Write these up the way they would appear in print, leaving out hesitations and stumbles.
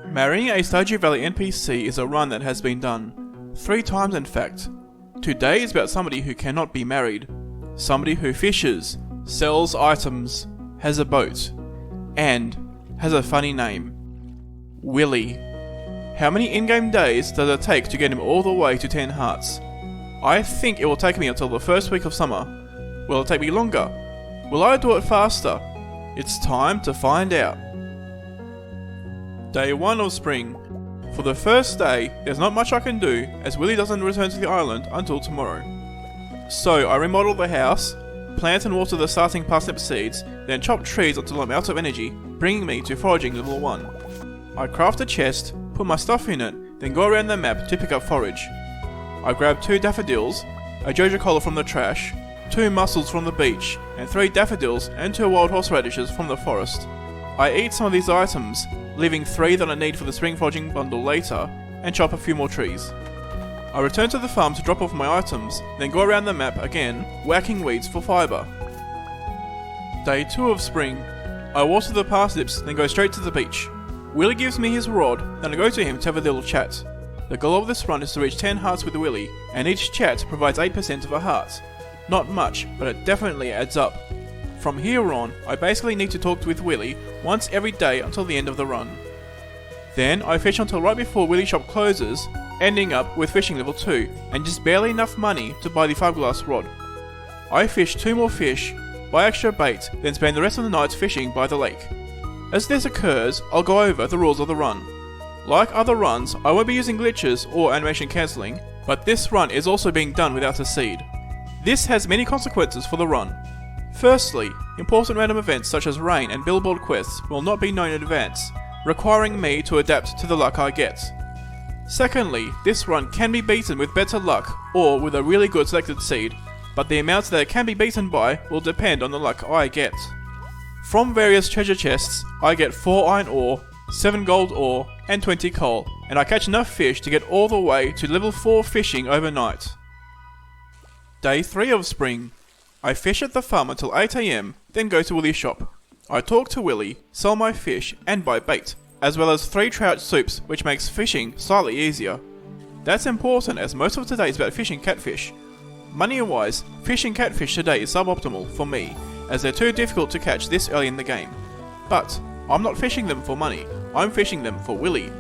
Marrying a Stardew Valley NPC is a run that has been done. 3 times in fact. Today is about somebody who cannot be married. Somebody who fishes, sells items, has a boat, and has a funny name. Willy. How many in-game days does it take to get him all the way to 10 hearts? I think it will take me until the first week of summer. Will it take me longer? Will I do it faster? It's time to find out. Day 1 of spring. For the first day, there's not much I can do as Willy doesn't return to the island until tomorrow. So I remodel the house, plant and water the starting parsnip seeds, then chop trees until I'm out of energy, bringing me to foraging level 1. I craft a chest, put my stuff in it, then go around the map to pick up forage. I grab 2 daffodils, a Jojo collar from the trash, 2 mussels from the beach, and 3 daffodils and 2 wild horseradishes from the forest. I eat some of these items, leaving 3 that I need for the spring foraging bundle later, and chop a few more trees. I return to the farm to drop off my items, then go around the map again, whacking weeds for fibre. Day 2 of spring. I water the parsnips, then go straight to the beach. Willy gives me his rod, then I go to him to have a little chat. The goal of this run is to reach 10 hearts with Willy, and each chat provides 8% of a heart. Not much, but it definitely adds up. From here on, I basically need to talk with Willy once every day until the end of the run. Then I fish until right before Willy's shop closes, ending up with fishing level 2, and just barely enough money to buy the fiberglass rod. I fish 2 more fish, buy extra bait, then spend the rest of the night fishing by the lake. As this occurs, I'll go over the rules of the run. Like other runs, I won't be using glitches or animation cancelling, but this run is also being done without a seed. This has many consequences for the run. Firstly, important random events such as rain and billboard quests will not be known in advance, requiring me to adapt to the luck I get. Secondly, this run can be beaten with better luck or with a really good selected seed, but the amounts that it can be beaten by will depend on the luck I get. From various treasure chests, I get 4 iron ore, 7 gold ore, and 20 coal, and I catch enough fish to get all the way to level 4 fishing overnight. Day 3 of spring. I fish at the farm until 8 AM, then go to Willy's shop. I talk to Willy, sell my fish, and buy bait, as well as 3 trout soups, which makes fishing slightly easier. That's important as most of today is about fishing catfish. Money-wise, fishing catfish today is suboptimal for me, as they're too difficult to catch this early in the game. But I'm not fishing them for money, I'm fishing them for Willy.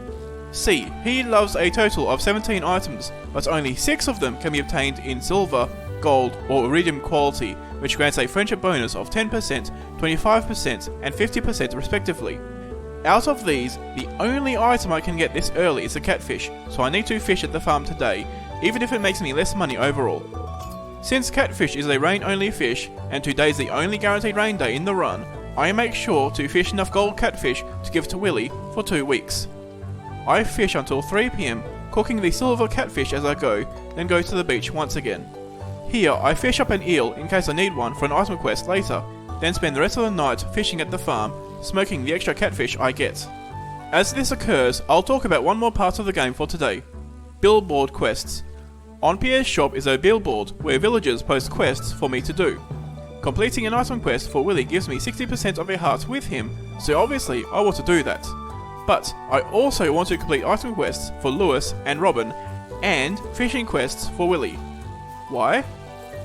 See, he loves a total of 17 items, but only 6 of them can be obtained in silver, gold, or iridium quality, which grants a friendship bonus of 10%, 25%, and 50% respectively. Out of these, the only item I can get this early is a catfish, so I need to fish at the farm today, even if it makes me less money overall. Since catfish is a rain-only fish, and today is the only guaranteed rain day in the run, I make sure to fish enough gold catfish to give to Willy for 2 weeks. I fish until 3 PM, cooking the silver catfish as I go, then go to the beach once again. Here, I fish up an eel in case I need one for an item quest later, then spend the rest of the night fishing at the farm, smoking the extra catfish I get. As this occurs, I'll talk about one more part of the game for today. Billboard quests. On Pierre's shop is a billboard where villagers post quests for me to do. Completing an item quest for Willy gives me 60% of a heart with him, so obviously I want to do that. But I also want to complete item quests for Lewis and Robin, and fishing quests for Willy. Why?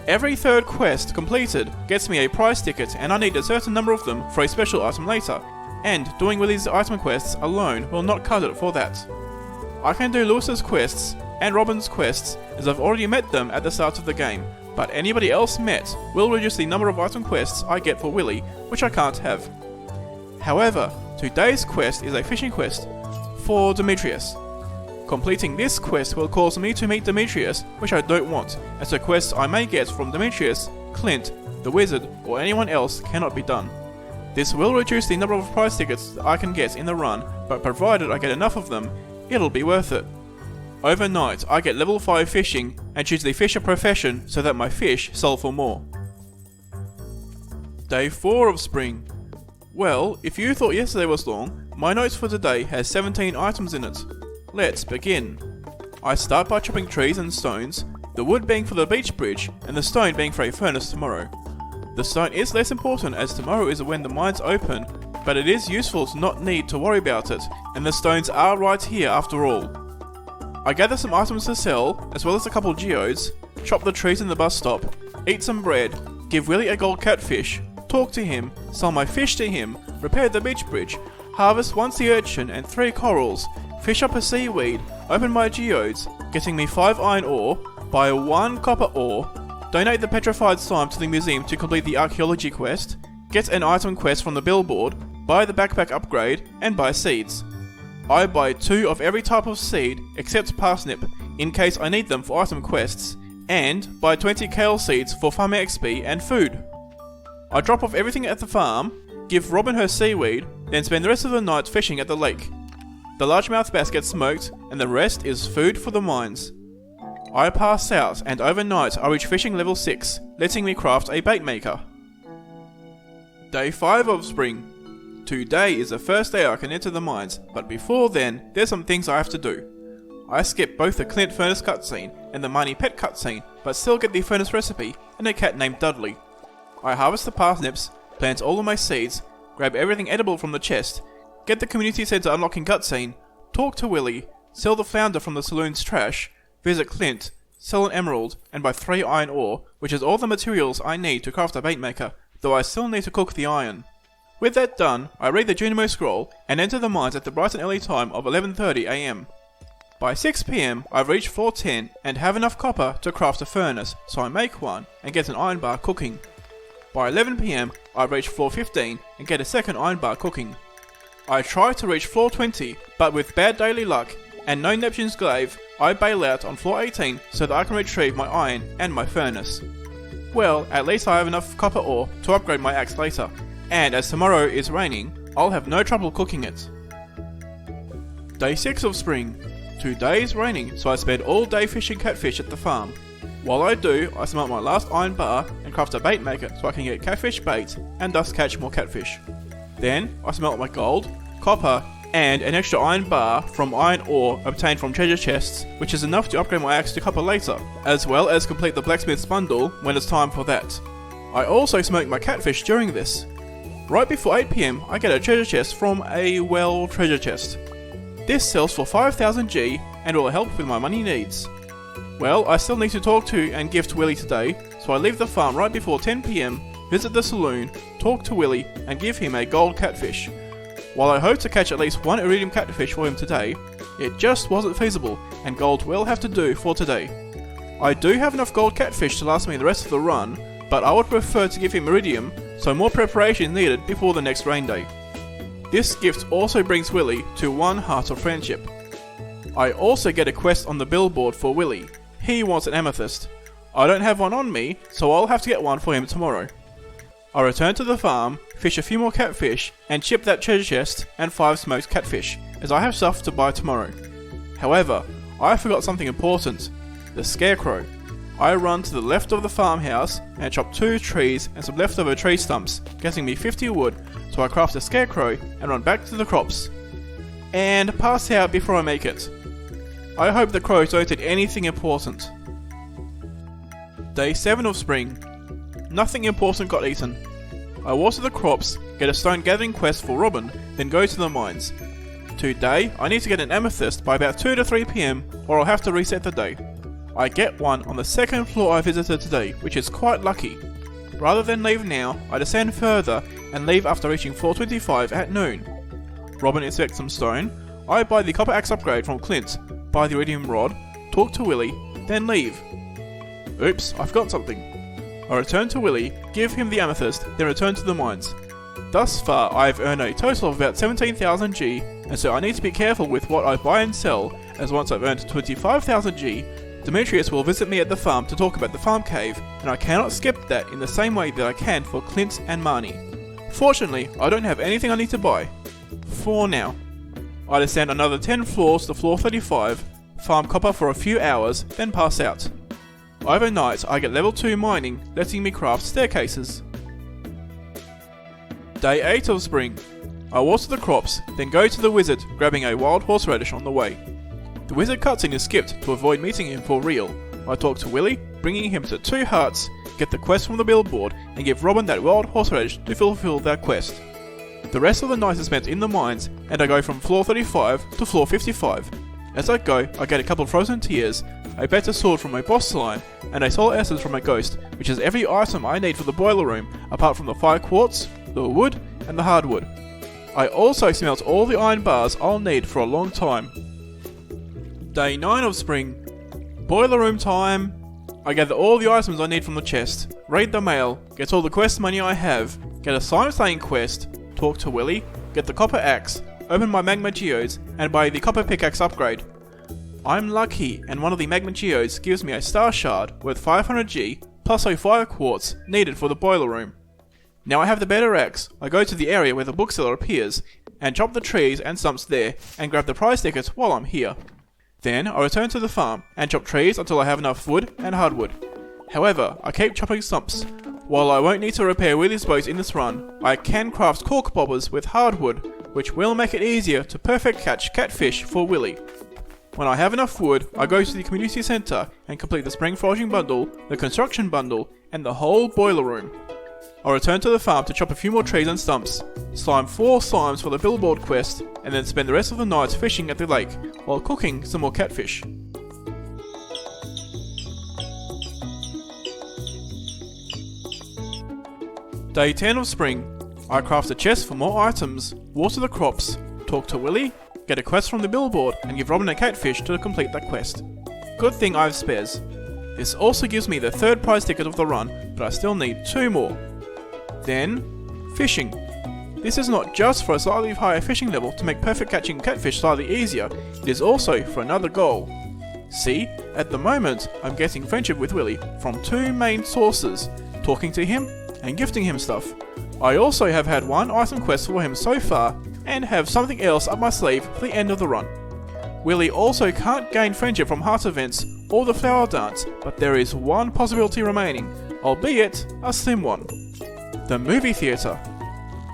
Every 3rd quest completed gets me a prize ticket, and I need a certain number of them for a special item later, and doing Willy's item quests alone will not cut it for that. I can do Lewis's quests and Robin's quests as I've already met them at the start of the game, but anybody else met will reduce the number of item quests I get for Willy, which I can't have. However, today's quest is a fishing quest for Demetrius. Completing this quest will cause me to meet Demetrius, which I don't want, as the quests I may get from Demetrius, Clint, the wizard, or anyone else cannot be done. This will reduce the number of prize tickets that I can get in the run, but provided I get enough of them, it'll be worth it. Overnight, I get level 5 fishing, and choose the fisher profession so that my fish sell for more. Day 4 of spring. Well, if you thought yesterday was long, my notes for today has 17 items in it. Let's begin. I start by chopping trees and stones, the wood being for the beach bridge, and the stone being for a furnace tomorrow. The stone is less important as tomorrow is when the mines open, but it is useful to not need to worry about it, and the stones are right here after all. I gather some items to sell, as well as a couple geodes, chop the trees in the bus stop, eat some bread, give Willy a gold catfish, talk to him, sell my fish to him, repair the beach bridge, harvest 1 sea urchin and 3 corals, fish up a seaweed, open my geodes, getting me 5 iron ore, buy 1 copper ore, donate the petrified slime to the museum to complete the archaeology quest, get an item quest from the billboard, buy the backpack upgrade, and buy seeds. I buy 2 of every type of seed except parsnip, in case I need them for item quests, and buy 20 kale seeds for farming XP and food. I drop off everything at the farm, give Robin her seaweed, then spend the rest of the night fishing at the lake. The largemouth bass gets smoked, and the rest is food for the mines. I pass out, and overnight I reach fishing level 6, letting me craft a bait maker. Day 5 of spring. Today is the first day I can enter the mines, but before then, there's some things I have to do. I skip both the Clint furnace cutscene and the Miney pet cutscene, but still get the furnace recipe and a cat named Dudley. I harvest the parsnips, plant all of my seeds, grab everything edible from the chest, get the community centre unlocking cutscene, talk to Willy, sell the flounder from the saloon's trash, visit Clint, sell an emerald, and buy 3 iron ore, which is all the materials I need to craft a bait maker, though I still need to cook the iron. With that done, I read the Junimo scroll and enter the mines at the bright and early time of 11:30 am. By 6 PM, I reach floor 10 and have enough copper to craft a furnace, so I make one and get an iron bar cooking. By 11 PM, I reach floor 15 and get a second iron bar cooking. I try to reach floor 20, but with bad daily luck and no Neptune's glaive, I bail out on floor 18 so that I can retrieve my iron and my furnace. Well, at least I have enough copper ore to upgrade my axe later, and as tomorrow is raining, I'll have no trouble cooking it. Day 6 of spring. Today is raining, so I spend all day fishing catfish at the farm. While I do, I smelt my last iron bar and craft a bait maker so I can get catfish bait and thus catch more catfish. Then, I smelt my gold, copper, and an extra iron bar from iron ore obtained from treasure chests, which is enough to upgrade my axe to copper later, as well as complete the blacksmith's bundle when it's time for that. I also smoked my catfish during this. Right before 8 PM, I get a treasure chest from a, well, treasure chest. This sells for 5000 G and will help with my money needs. Well, I still need to talk to and gift Willy today, so I leave the farm right before 10 PM, visit the saloon, talk to Willy, and give him a gold catfish. While I hope to catch at least 1 iridium catfish for him today, it just wasn't feasible, and gold will have to do for today. I do have enough gold catfish to last me the rest of the run, but I would prefer to give him iridium, so more preparation is needed before the next rain day. This gift also brings Willy to 1 heart of friendship. I also get a quest on the billboard for Willy. He wants an amethyst. I don't have one on me, so I'll have to get one for him tomorrow. I return to the farm, fish a few more catfish, and chip that treasure chest and 5 smoked catfish, as I have stuff to buy tomorrow. However, I forgot something important: the scarecrow. I run to the left of the farmhouse and chop 2 trees and some leftover tree stumps, getting me 50 wood, so I craft a scarecrow and run back to the crops. And pass out before I make it. I hope the crows don't eat anything important. Day 7 of spring. Nothing important got eaten. I water the crops, get a stone gathering quest for Robin, then go to the mines. Today, I need to get an amethyst by about 2 to 3 PM, or I'll have to reset the day. I get one on the second floor I visited today, which is quite lucky. Rather than leave now, I descend further and leave after reaching 425 at noon. Robin inspects some stone, I buy the copper axe upgrade from Clint, buy the iridium rod, talk to Willy, then leave. Oops, I forgot something. I return to Willy, give him the amethyst, then return to the mines. Thus far, I have earned a total of about 17,000 G, and so I need to be careful with what I buy and sell, as once I've earned 25,000 G, Demetrius will visit me at the farm to talk about the farm cave, and I cannot skip that in the same way that I can for Clint and Marnie. Fortunately, I don't have anything I need to buy. For now. I descend another 10 floors to floor 35, farm copper for a few hours, then pass out. Overnight, I get level 2 mining, letting me craft staircases. Day 8 of spring. I water the crops, then go to the wizard, grabbing a wild horseradish on the way. The wizard cutscene is skipped to avoid meeting him for real. I talk to Willy, bringing him to 2 hearts, get the quest from the billboard, and give Robin that wild horseradish to fulfill that quest. The rest of the night is spent in the mines, and I go from floor 35 to floor 55. As I go, I get a couple of frozen tears, a better sword from my boss line, and a soul essence from my ghost, which is every item I need for the boiler room, apart from the fire quartz, the wood, and the hardwood. I also smelt all the iron bars I'll need for a long time. Day 9 of spring. Boiler room time. I gather all the items I need from the chest, raid the mail, get all the quest money I have, get a slime slaying quest, talk to Willy, get the copper axe, open my magma geodes, and buy the copper pickaxe upgrade. I'm lucky, and one of the magma geodes gives me a star shard worth 500G plus a fire quartz needed for the boiler room. Now I have the better axe, I go to the area where the bookseller appears, and chop the trees and stumps there, and grab the prize tickets while I'm here. Then I return to the farm and chop trees until I have enough wood and hardwood. However, I keep chopping stumps. While I won't need to repair Willy's boat in this run, I can craft cork bobbers with hardwood, which will make it easier to perfect catch catfish for Willy. When I have enough wood, I go to the community centre and complete the spring foraging bundle, the construction bundle, and the whole boiler room. I return to the farm to chop a few more trees and stumps, slime 4 slimes for the billboard quest, and then spend the rest of the night fishing at the lake, while cooking some more catfish. Day 10 of spring. I craft a chest for more items, water the crops, talk to Willy, get a quest from the billboard, and give Robin a catfish to complete that quest. Good thing I have spares. This also gives me the 3rd prize ticket of the run, but I still need 2 more. Then, fishing. This is not just for a slightly higher fishing level to make perfect catching catfish slightly easier, it is also for another goal. See, at the moment, I'm getting friendship with Willy from 2 main sources, talking to him and gifting him stuff. I also have had 1 item quest for him so far, and have something else up my sleeve for the end of the run. Willy also can't gain friendship from heart events or the flower dance, but there is 1 possibility remaining, albeit a slim one. The movie theatre.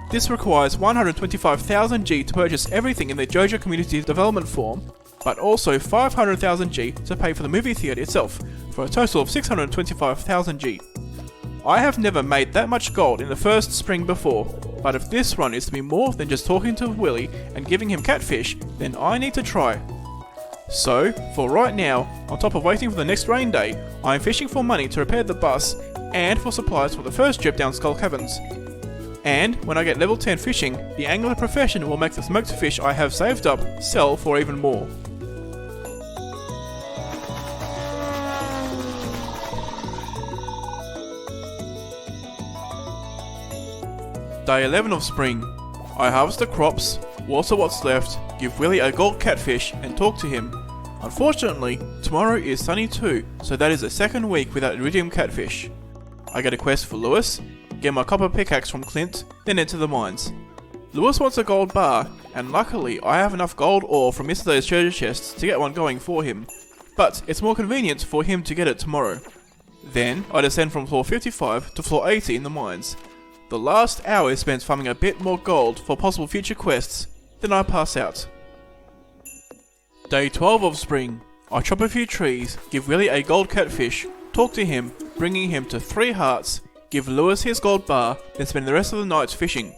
This requires 125,000 G to purchase everything in the JoJo Community Development form, but also 500,000 G to pay for the movie theatre itself, for a total of 625,000 G. I have never made that much gold in the first spring before, but if this run is to be more than just talking to Willy and giving him catfish, then I need to try. So, for right now, on top of waiting for the next rain day, I am fishing for money to repair the bus, and for supplies for the first trip down Skull Caverns. And when I get level 10 fishing, the angler profession will make the smoked fish I have saved up sell for even more. Day 11 of spring. I harvest the crops, water what's left, give Willy a gold catfish, and talk to him. Unfortunately, tomorrow is sunny too, so that is the 2nd week without iridium catfish. I get a quest for Lewis, get my copper pickaxe from Clint, then enter the mines. Lewis wants a gold bar, and luckily I have enough gold ore from yesterday's treasure chests to get one going for him, but it's more convenient for him to get it tomorrow. Then I descend from floor 55 to floor 80 in the mines. The last hour is spent farming a bit more gold for possible future quests, then I pass out. Day 12 of spring. I chop a few trees, give Willy a gold catfish, talk to him, bringing him to 3 hearts, give Lewis his gold bar, then spend the rest of the night fishing.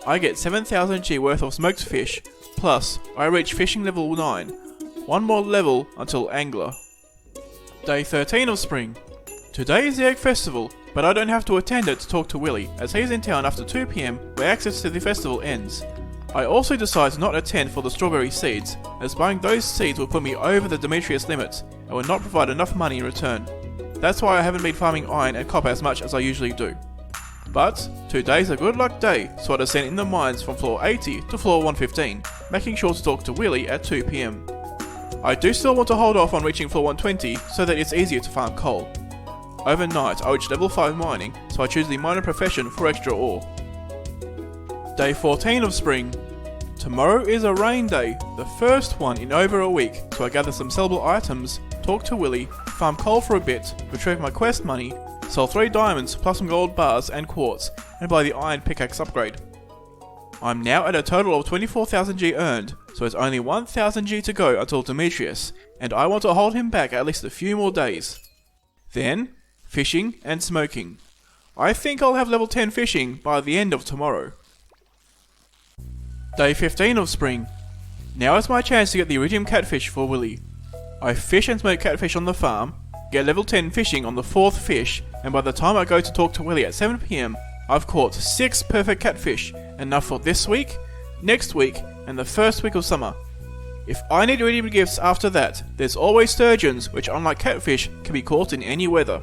I get 7,000 G worth of smoked fish, plus I reach fishing level 9, 1 more level until angler. Day 13 of spring. Today is the Egg Festival, but I don't have to attend it to talk to Willy, as he's in town after 2 PM where access to the festival ends. I also decide to not attend for the strawberry seeds, as buying those seeds will put me over the Demetrius limit, and will not provide enough money in return. That's why I haven't been farming iron and copper as much as I usually do. But, today's a good luck day, so I descend in the mines from floor 80 to floor 115, making sure to talk to Willy at 2 PM. I do still want to hold off on reaching floor 120 so that it's easier to farm coal. Overnight I reach level 5 mining, so I choose the miner profession for extra ore. Day 14 of spring. Tomorrow is a rain day, the first one in over a week, so I gather some sellable items, talk to Willy, farm coal for a bit, retrieve my quest money, sell 3 diamonds plus some gold bars and quartz, and buy the iron pickaxe upgrade. I'm now at a total of 24,000 G earned, so it's only 1,000 G to go until Demetrius, and I want to hold him back at least a few more days. Then, fishing and smoking. I think I'll have level 10 fishing by the end of tomorrow. Day 15 of spring. Now is my chance to get the iridium catfish for Willy. I fish and smoke catfish on the farm, get level 10 fishing on the 4th fish, and by the time I go to talk to Willy at 7 PM, I've caught 6 perfect catfish, enough for this week, next week, and the first week of summer. If I need iridium gifts after that, there's always sturgeons, which unlike catfish, can be caught in any weather.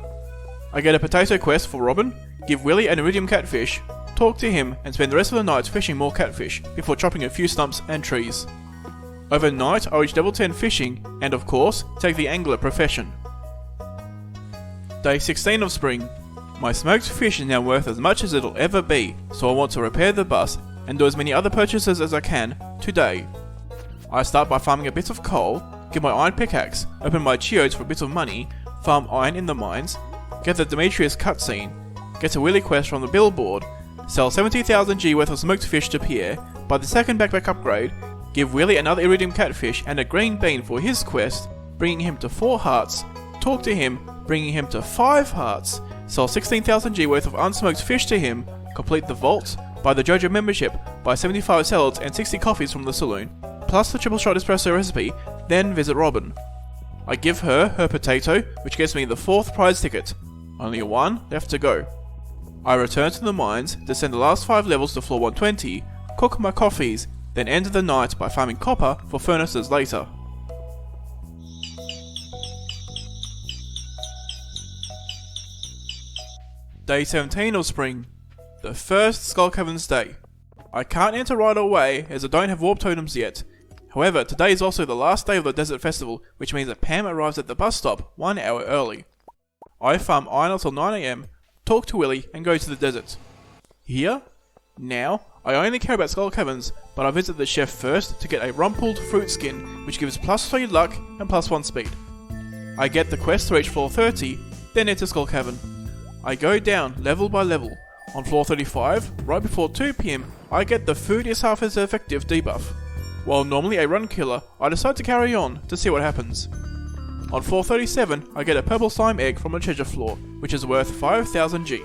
I get a potato quest for Robin, give Willy an iridium catfish, talk to him, and spend the rest of the night fishing more catfish, before chopping a few stumps and trees. Overnight, I reach level 10 fishing, and of course, take the angler profession. Day 16 of spring. My smoked fish is now worth as much as it'll ever be, so I want to repair the bus, and do as many other purchases as I can, today. I start by farming a bit of coal, get my iron pickaxe, open my geodes for a bit of money, farm iron in the mines, get the Demetrius cutscene, get a Willy quest from the billboard, sell 70,000 G worth of smoked fish to Pierre, buy the second backpack upgrade, give Willy another iridium catfish and a green bean for his quest, bringing him to 4 hearts, talk to him, bringing him to 5 hearts, sell 16,000 G worth of unsmoked fish to him, complete the vault, buy the JoJo membership, buy 75 salads and 60 coffees from the saloon, plus the triple shot espresso recipe, then visit Robin. I give her potato, which gets me the 4th prize ticket. Only 1 left to go. I return to the mines, descend the last 5 levels to floor 120, cook my coffees, then end the night by farming copper for furnaces later. Day 17 of spring. The first Skull Caverns day. I can't enter right away as I don't have warp totems yet. However, today is also the last day of the desert festival, which means that Pam arrives at the bus stop 1 hour early. I farm iron until 9 AM, talk to Willy, and go to the desert. Here, now, I only care about Skull Caverns, but I visit the chef first to get a rumpled fruit skin, which gives +3 luck and +1 speed. I get the quest to reach floor 30, then enter Skull Cavern. I go down level by level. On floor 35, right before 2 PM, I get the food is half as effective debuff. While normally a run killer, I decide to carry on to see what happens. On floor 37, I get a purple slime egg from a treasure floor, which is worth 5,000 G.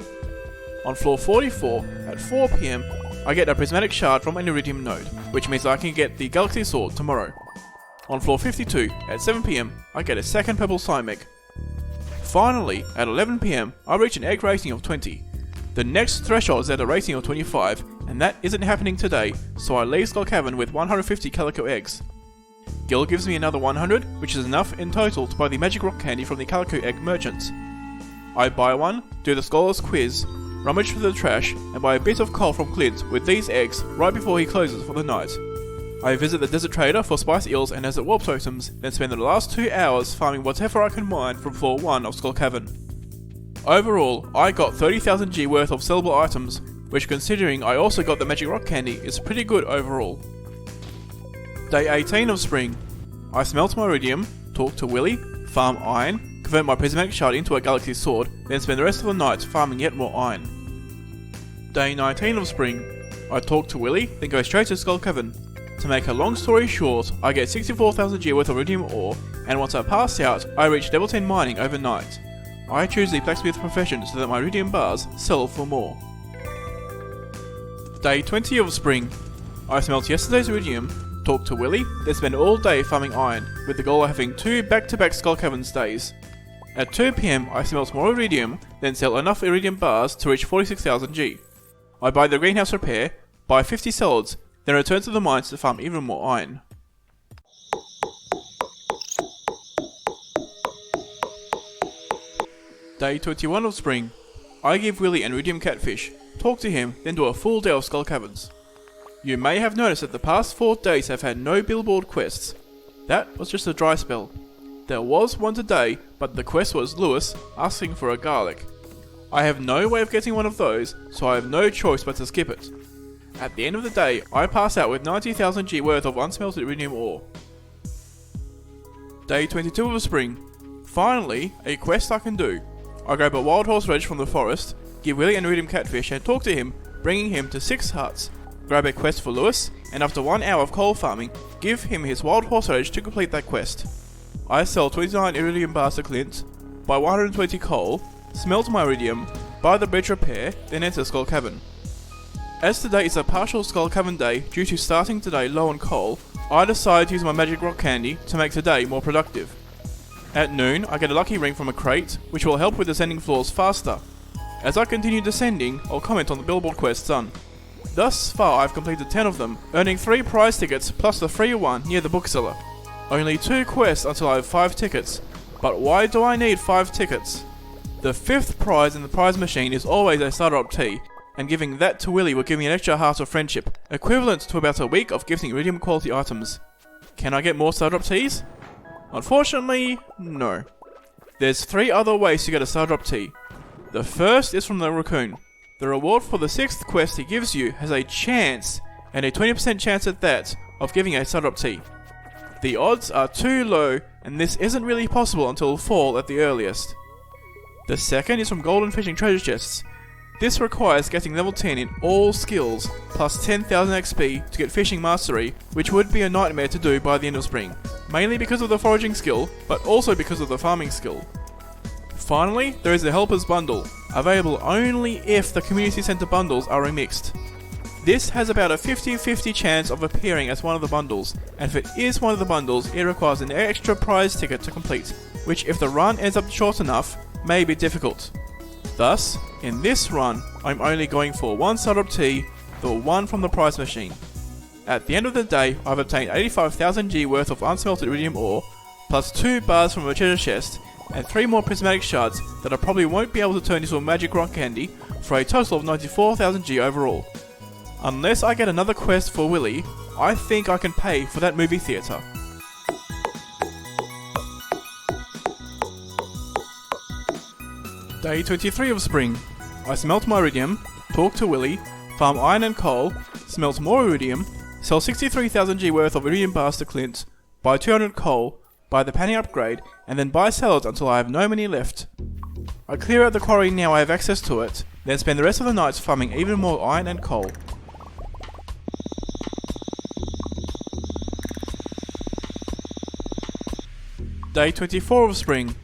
On floor 44, at 4 PM, I get a prismatic shard from an iridium node, which means I can get the galaxy sword tomorrow. On floor 52, at 7 PM, I get a second purple slime egg. Finally, at 11 PM, I reach an egg rating of 20. The next threshold is at a rating of 25, and that isn't happening today, so I leave Skull Cavern with 150 calico eggs. Gil gives me another 100, which is enough in total to buy the magic rock candy from the calico egg merchants. I buy one, do the scholar's quiz, rummage through the trash, and buy a bit of coal from Clint with these eggs right before he closes for the night. I visit the desert trader for spice eels and desert warp totems, then spend the last 2 hours farming whatever I can mine from floor 1 of Skull Cavern. Overall, I got 30,000 G worth of sellable items, which considering I also got the magic rock candy is pretty good overall. Day 18 of spring. I smelt my iridium, talk to Willy, farm iron, convert my prismatic shard into a galaxy sword, then spend the rest of the night farming yet more iron. Day 19 of spring. I talk to Willy, then go straight to Skull Cavern. To make a long story short, I get 64,000 G worth of iridium ore, and once I pass out, I reach level 10 mining overnight. I choose the blacksmith profession so that my iridium bars sell for more. Day 20 of spring. I smelt yesterday's iridium, talk to Willy, then spend all day farming iron, with the goal of having 2 back-to-back Skull Caverns days. At 2 PM, I smelt more iridium, then sell enough iridium bars to reach 46,000 G. I buy the greenhouse repair, buy 50 salads, then return to the mines to farm even more iron. Day 21 of spring. I give Willy an iridium catfish, talk to him, then do a full day of Skull Caverns. You may have noticed that the past 4 days have had no billboard quests. That was just a dry spell. There was one today, but the quest was Lewis asking for a garlic. I have no way of getting one of those, so I have no choice but to skip it. At the end of the day, I pass out with 90,000 G worth of unsmelted iridium ore. Day 22 of spring. Finally, a quest I can do. I grab a wild horseradish from the forest, give Willy an iridium catfish and talk to him, bringing him to 6 huts. Grab a quest for Lewis, and after 1 hour of coal farming, give him his wild horseradish to complete that quest. I sell 29 iridium bars to Clint, buy 120 coal, smelt my iridium, buy the bridge repair, then enter Skull Cavern. As today is a partial Skull Cavern day due to starting today low on coal, I decided to use my magic rock candy to make today more productive. At noon, I get a lucky ring from a crate, which will help with descending floors faster. As I continue descending, I'll comment on the billboard quests done. Thus far I've completed 10 of them, earning 3 prize tickets plus the free one near the bookseller. Only 2 quests until I have 5 tickets, but why do I need 5 tickets? The 5th prize in the prize machine is always a starter up tea, and giving that to Willy will give me an extra heart of friendship, equivalent to about a week of gifting iridium quality items. Can I get more starter up teas? Unfortunately, no. There's 3 other ways to get a starter up tea. The first is from the raccoon. The reward for the 6th quest he gives you has a chance, and a 20% chance at that, of giving a starter up tea. The odds are too low, and this isn't really possible until fall at the earliest. The second is from golden fishing treasure chests. This requires getting level 10 in all skills, plus 10,000 XP to get fishing mastery, which would be a nightmare to do by the end of spring, mainly because of the foraging skill, but also because of the farming skill. Finally, there is the Helper's Bundle, available only if the community center bundles are remixed. This has about a 50-50 chance of appearing as one of the bundles, and if it is one of the bundles, it requires an extra prize ticket to complete, which if the run ends up short enough, may be difficult. Thus, in this run, I'm only going for 1 startup tea, the one from the prize machine. At the end of the day, I've obtained 85,000 G worth of unsmelted iridium ore, plus 2 bars from a treasure chest, and 3 more prismatic shards that I probably won't be able to turn into a magic rock candy, for a total of 94,000 G overall. Unless I get another quest for Willy, I think I can pay for that movie theatre. Day 23 of spring. I smelt my iridium, talk to Willy, farm iron and coal, smelt more iridium, sell 63,000 G worth of iridium bars to Clint, buy 200 coal, buy the panning upgrade, and then buy salads until I have no money left. I clear out the quarry now I have access to it, then spend the rest of the nights farming even more iron and coal. Day 24 of spring.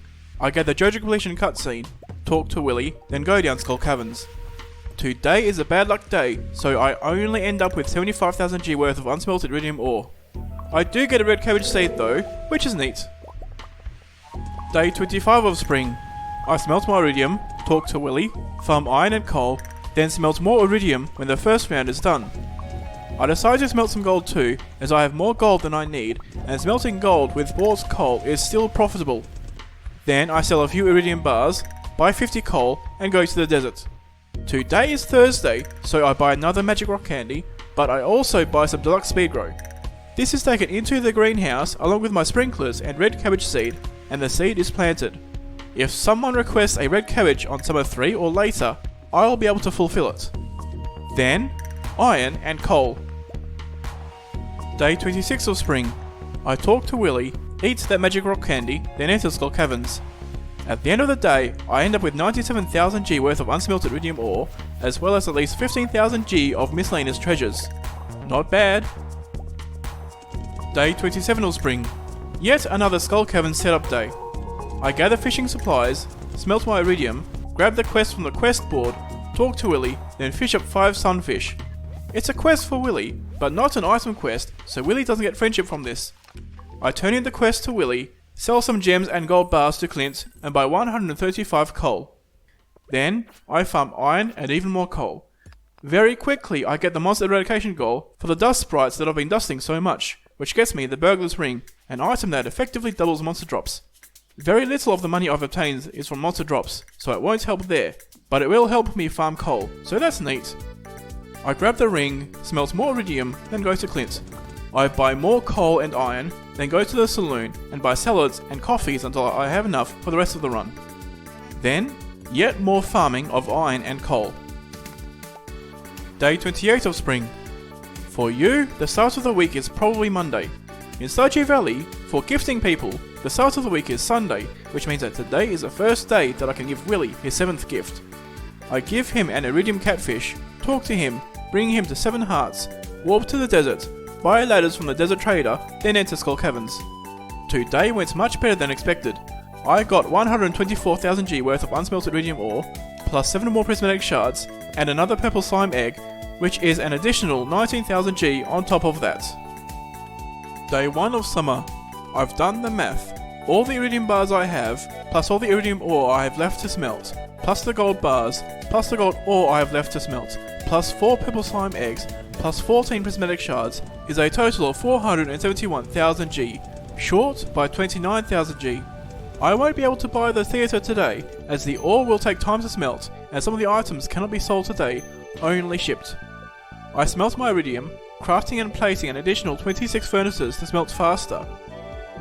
I get the Jojo completion cutscene, talk to Willy, then go down Skull Caverns. Today is a bad luck day, so I only end up with 75,000 G worth of unsmelted iridium ore. I do get a red cabbage seed though, which is neat. Day 25 of spring. I smelt my iridium, talk to Willy, farm iron and coal, then smelt more iridium when the first round is done. I decide to smelt some gold too, as I have more gold than I need, and smelting gold with bought coal is still profitable. Then I sell a few iridium bars, buy 50 coal, and go to the desert. Today is Thursday, so I buy another magic rock candy, but I also buy some deluxe speed grow. This is taken into the greenhouse along with my sprinklers and red cabbage seed, and the seed is planted. If someone requests a red cabbage on summer 3 or later, I'll be able to fulfill it. Then, iron and coal. Day 26 of spring. I talk to Willy, eat that magic rock candy, then enter Skull Caverns. At the end of the day, I end up with 97,000 G worth of unsmelted iridium ore, as well as at least 15,000 G of miscellaneous treasures. Not bad. Day 27 of spring. Yet another Skull Cavern setup day. I gather fishing supplies, smelt my iridium, grab the quest from the quest board, talk to Willy, then fish up 5 sunfish. It's a quest for Willy, but not an item quest, so Willy doesn't get friendship from this. I turn in the quest to Willy, sell some gems and gold bars to Clint, and buy 135 coal. Then, I farm iron and even more coal. Very quickly I get the monster eradication goal for the dust sprites that I've been dusting so much, which gets me the Burglar's Ring, an item that effectively doubles monster drops. Very little of the money I've obtained is from monster drops, so it won't help there, but it will help me farm coal, so that's neat. I grab the ring, smelt more iridium, then go to Clint. I buy more coal and iron, then go to the saloon and buy salads and coffees until I have enough for the rest of the run. Then, yet more farming of iron and coal. Day 28 of spring. For you, the start of the week is probably Monday. In Stardew Valley, for gifting people, the start of the week is Sunday, which means that today is the first day that I can give Willy his 7th gift. I give him an iridium catfish, talk to him, bring him to 7 hearts, warp to the desert, buy ladders from the desert trader, then enter Skull Caverns. Today went much better than expected. I got 124,000 G worth of unsmelted iridium ore, plus 7 more prismatic shards, and another purple slime egg, which is an additional 19,000 G on top of that. Day 1 of summer. I've done the math. All the iridium bars I have, plus all the iridium ore I have left to smelt, plus the gold bars, plus the gold ore I have left to smelt, plus 4 purple slime eggs, plus 14 prismatic shards, is a total of 471,000 G, short by 29,000 G. I won't be able to buy the theatre today, as the ore will take time to smelt, and some of the items cannot be sold today, only shipped. I smelt my iridium, crafting and placing an additional 26 furnaces to smelt faster.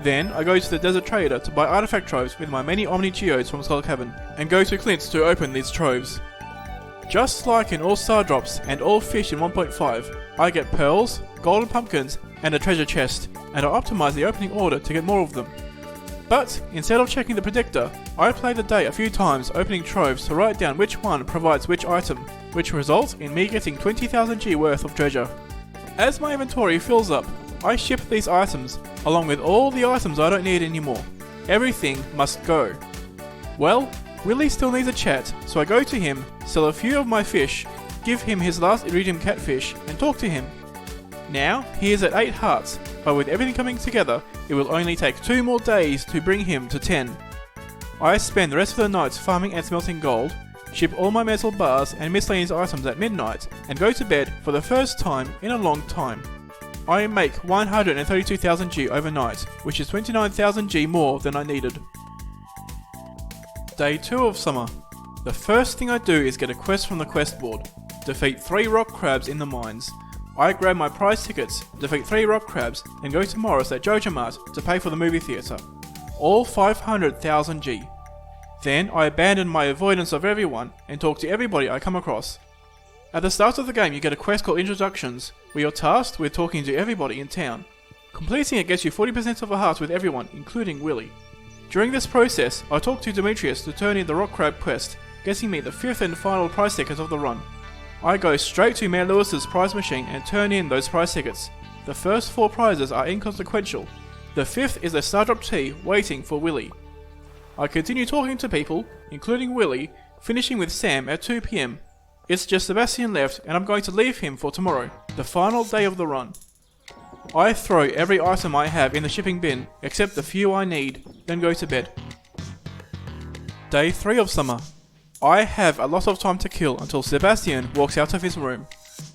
Then I go to the desert trader to buy artifact troves with my many omni geodes from Skull Cavern, and go to Clint's to open these troves. Just like in all star drops and all fish in 1.5, I get pearls, golden pumpkins, and a treasure chest, and I optimize the opening order to get more of them. But instead of checking the predictor, I play the day a few times opening troves to write down which one provides which item, which results in me getting 20,000 G worth of treasure. As my inventory fills up, I ship these items, along with all the items I don't need anymore. Everything must go. Well, Willy still needs a chat, so I go to him, sell a few of my fish, give him his last iridium catfish, and talk to him. Now, he is at 8 hearts, but with everything coming together, it will only take 2 more days to bring him to 10. I spend the rest of the night farming and smelting gold, ship all my metal bars and miscellaneous items at midnight, and go to bed for the first time in a long time. I make 132,000 G overnight, which is 29,000 G more than I needed. Day 2 of summer. The first thing I do is get a quest from the quest board. Defeat 3 rock crabs in the mines. I grab my prize tickets, defeat 3 rock crabs, and go to Morris at Jojo Mart to pay for the movie theatre. All 500,000 G. Then I abandon my avoidance of everyone and talk to everybody I come across. At the start of the game you get a quest called Introductions, where you're tasked with talking to everybody in town. Completing it gets you 40% of a heart with everyone, including Willy. During this process, I talk to Demetrius to turn in the rock crab quest, getting me the 5th and final prize ticket of the run. I go straight to Mayor Lewis's prize machine and turn in those prize tickets. The first 4 prizes are inconsequential. The 5th is a Stardrop tea waiting for Willy. I continue talking to people, including Willy, finishing with Sam at 2 PM. It's just Sebastian left and I'm going to leave him for tomorrow, the final day of the run. I throw every item I have in the shipping bin, except the few I need, then go to bed. Day 3 of summer. I have a lot of time to kill until Sebastian walks out of his room.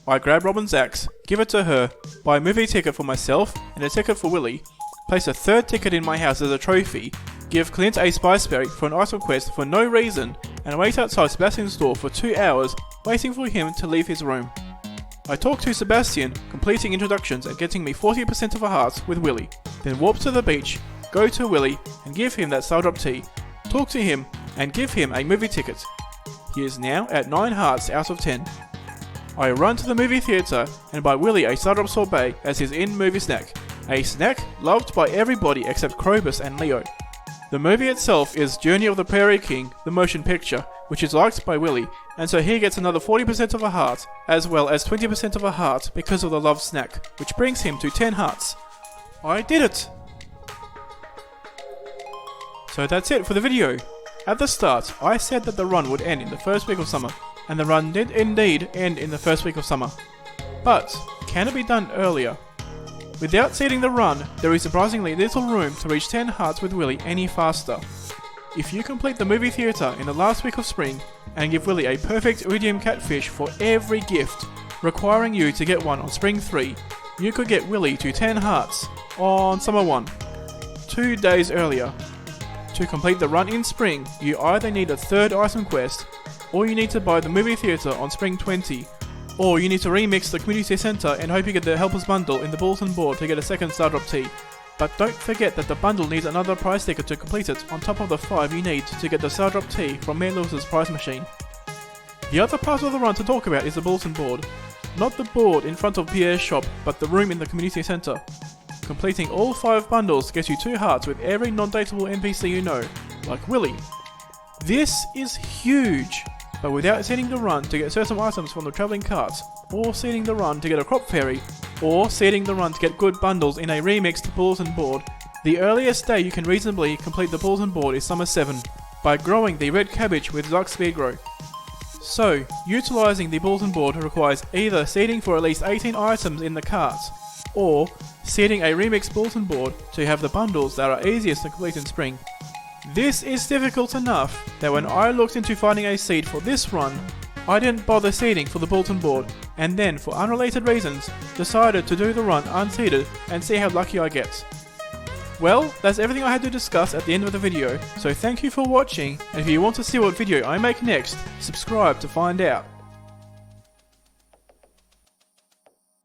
I grab Robin's axe, give it to her, buy a movie ticket for myself and a ticket for Willy, place a 3rd ticket in my house as a trophy, give Clint a spice berry for an item quest for no reason, and wait outside Sebastian's door for 2 hours, waiting for him to leave his room. I talk to Sebastian, completing introductions and getting me 40% of a heart with Willy, then warp to the beach, go to Willy and give him that Stardrop tea, talk to him and give him a movie ticket. He is now at 9 hearts out of 10. I run to the movie theatre and buy Willy a Stardrop sorbet as his in-movie snack, a snack loved by everybody except Krobus and Leo. The movie itself is Journey of the Prairie King, the motion picture, which is liked by Willy, and so he gets another 40% of a heart, as well as 20% of a heart because of the loved snack, which brings him to 10 hearts. I did it! So that's it for the video. At the start, I said that the run would end in the first week of summer, and the run did indeed end in the first week of summer. But, can it be done earlier? Without seeding the run, there is surprisingly little room to reach 10 hearts with Willy any faster. If you complete the movie theatre in the last week of spring, and give Willy a perfect iridium catfish for every gift, requiring you to get one on spring 3, you could get Willy to 10 hearts on summer 1, 2 days earlier. To complete the run in spring, you either need a 3rd item quest, or you need to buy the movie theatre on spring 20, or you need to remix the community centre and hope you get the helpers bundle in the bulletin board to get a 2nd Stardrop tea. But don't forget that the bundle needs another prize ticket to complete it on top of the 5 you need to get the Stardrop tea from Mayor Lewis's prize machine. The other part of the run to talk about is the bulletin board. Not the board in front of Pierre's shop, but the room in the community centre. Completing all 5 bundles gets you 2 hearts with every non-dateable NPC you know, like Willy. This is huge, but without seeding the run to get certain items from the travelling carts, or seeding the run to get a crop fairy, or seeding the run to get good bundles in a remixed bulletin board, the earliest day you can reasonably complete the bulletin board is summer 7, by growing the red cabbage with Dark Speed Grow. So, utilising the bulletin board requires either seeding for at least 18 items in the cart, or seeding a remix bulletin board to have the bundles that are easiest to complete in spring. This is difficult enough that when I looked into finding a seed for this run, I didn't bother seeding for the bulletin board, and then for unrelated reasons decided to do the run unseeded and see how lucky I get. Well, that's everything I had to discuss at the end of the video, so thank you for watching, and if you want to see what video I make next, subscribe to find out.